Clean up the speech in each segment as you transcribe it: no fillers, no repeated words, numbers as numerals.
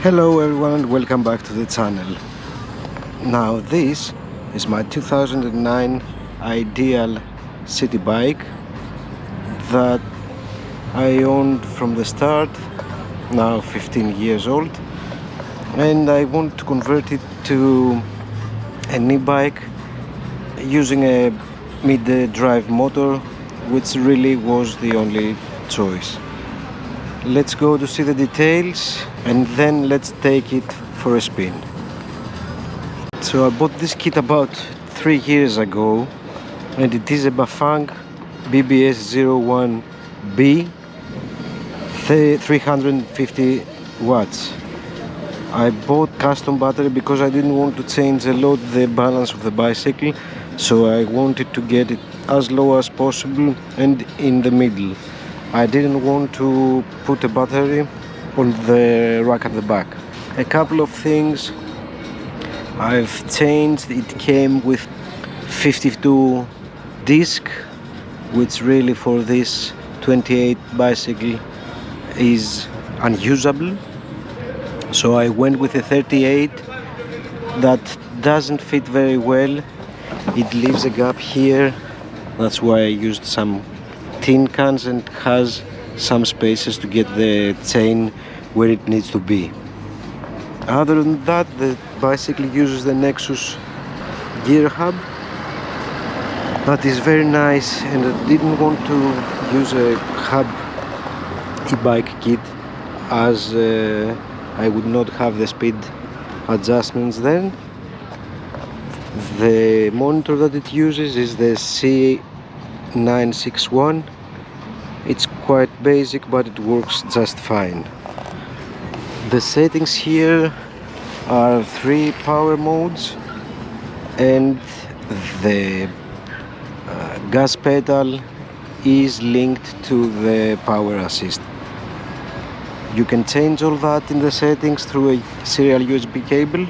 Hello everyone and welcome back to the channel. Now this is my 2009 ideal city bike that I owned from the start, now 15 years old, and I want to convert it to an e-bike using a mid-drive motor, which really was the only choice. Let's go to see the details and then let's take it for a spin. So I bought this kit about 3 years ago, and it is a Bafang BBS01 B 350 watts. I bought custom battery because I didn't want to change a lot the balance of the bicycle, so I wanted to get it as low as possible and in the middle. I didn't want to put a battery on the rack at the back. A couple of things I've changed. It came with 52 disc, which really for this 28 bicycle is unusable. So I went with a 38 that doesn't fit very well. It leaves a gap here. That's why I used some tin cans and has some spaces to get the chain where it needs to be. Other than that, the bicycle uses the Nexus gear hub. That is very nice, and I didn't want to use a hub e-bike kit as I would not have the speed adjustments then. The monitor that it uses is the C961. It's quite basic, but it works just fine. The settings here are 3 power modes, and the gas pedal is linked to the power assist. You can change all that in the settings through a serial USB cable.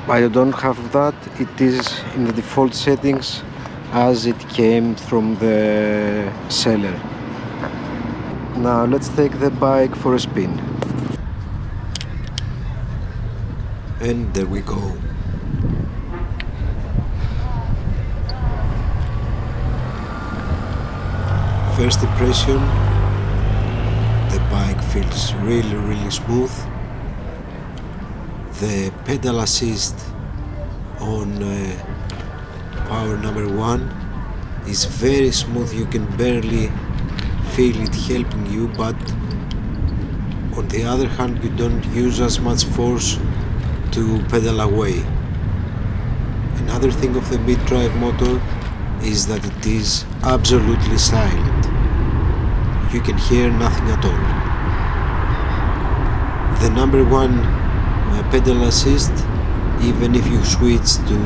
I don't have that. It is in the default settings as it came from the seller. Now let's take the bike for a spin. And there we go. First impression, the bike feels really smooth. The pedal assist on power number 1 is very smooth. You can barely feel it helping you, but on the other hand you don't use as much force to pedal away. Another thing of the mid-drive motor is that it is absolutely silent. You can hear nothing at all. The number 1 pedal assist, even if you switch to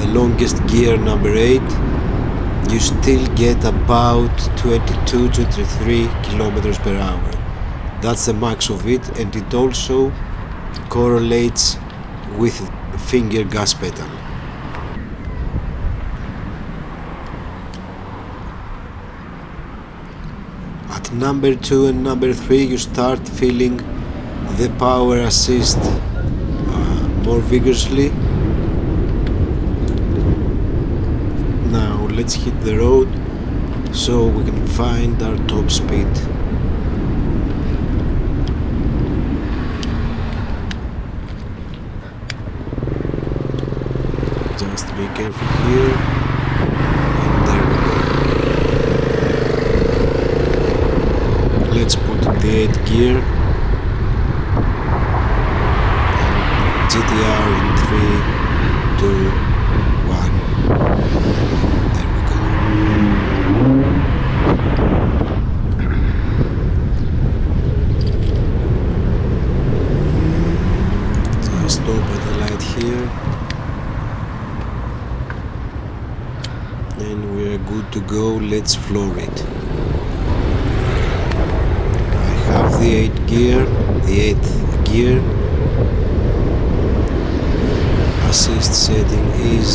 the longest gear, number 8, you still get about 22-23 kilometers per hour. That's the max of it, and it also correlates with finger gas pedal. At number 2 and number 3 you start feeling the power assist more vigorously. Now let's hit the road so we can find our top speed. Just be careful here, and there we go. Let's put in the 8th gear. GTR in 3, 2, 1. There we go. Just stop at the light here, and we're good to go. Let's floor it. I have the 8th gear. Assist setting is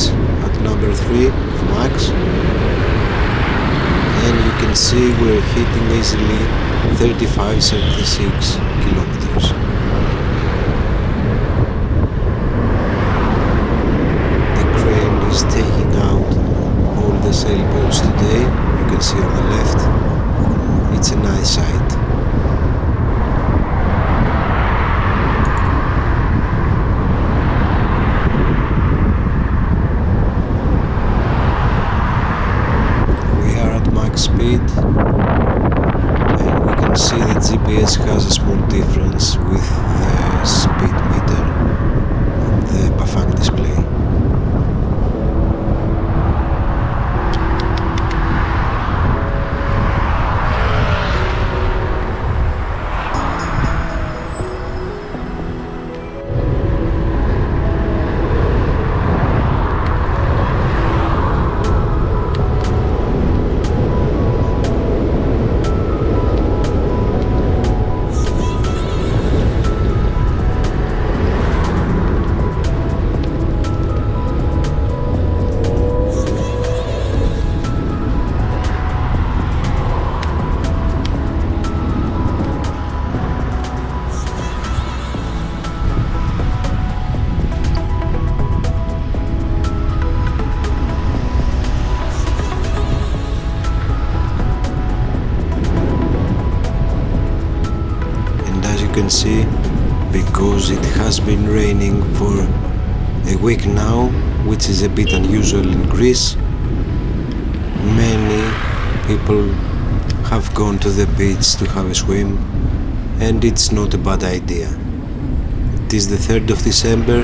at number 3, the max, and you can see we're hitting easily 35-76 kilometers. a small difference with the speed meter and the Bafang display. You can see, because it has been raining for a week now, which is a bit unusual in Greece, many people have gone to the beach to have a swim, and it's not a bad idea. It is the 3rd of December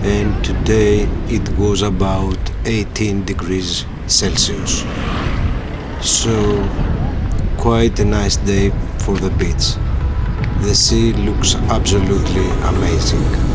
and today it was about 18 degrees Celsius, so quite a nice day for the beach. The sea looks absolutely amazing.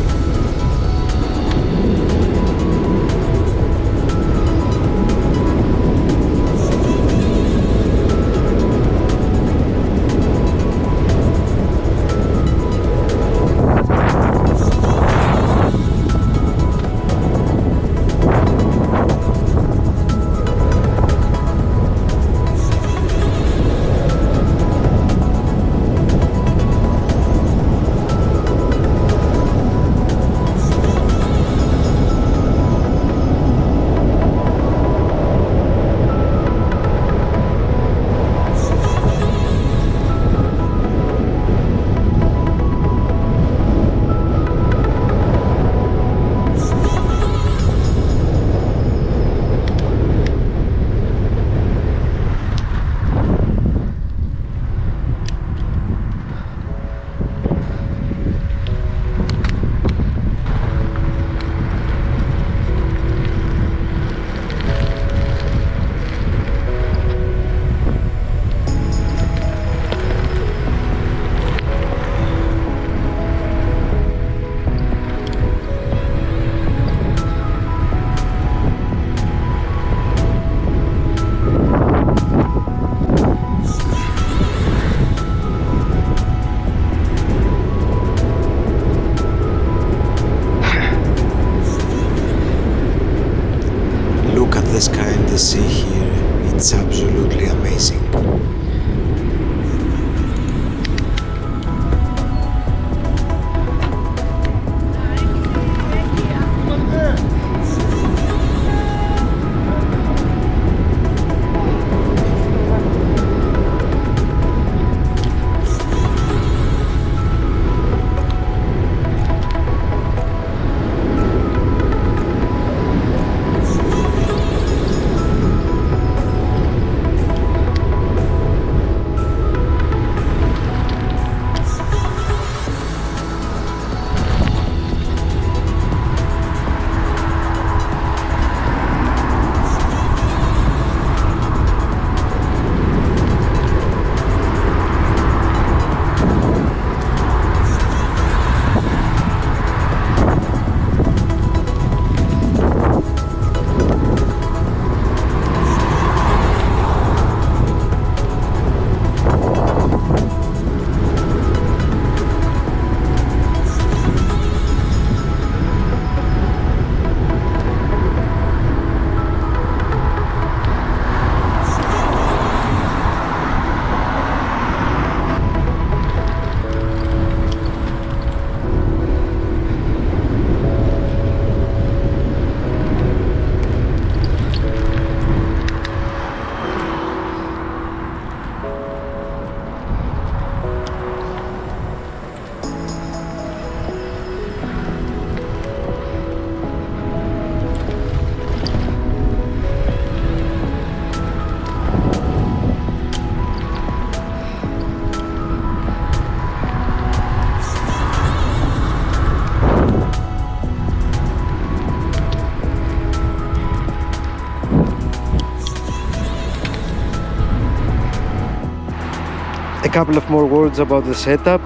a couple of more words about the setup.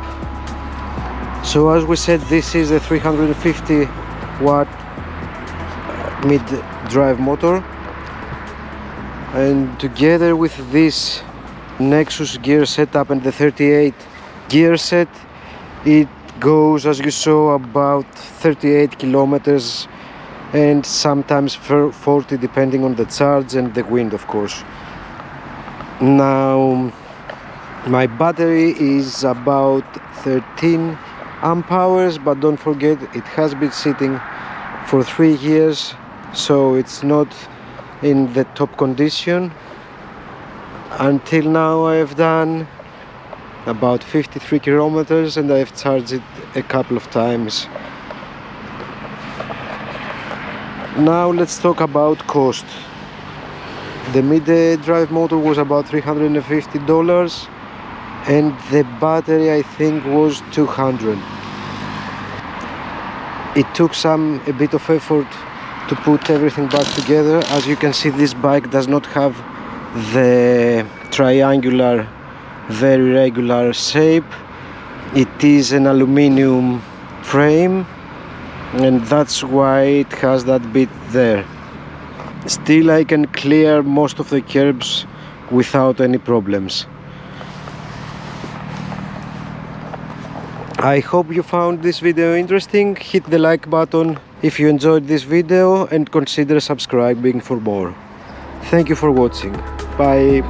So as we said, this is a 350 watt mid-drive motor, and together with this Nexus gear setup and the 38 gear set, it goes, as you saw, about 38 kilometers and sometimes 40 depending on the charge and the wind, of course. Now my battery is about 13 amp hours, but don't forget it has been sitting for 3 years, so it's not in the top condition. Until now I have done about 53 kilometers and I've charged it a couple of times. Now let's talk about cost. The mid-drive motor was about $350 and the battery I think was $200. It took a bit of effort to put everything back together. As you can see, this bike does not have the triangular, very regular shape. It is an aluminium frame, and that's why it has that bit there. Still, I can clear most of the curbs without any problems. I hope you found this video interesting. Hit the like button if you enjoyed this video and consider subscribing for more. Thank you for watching. Bye.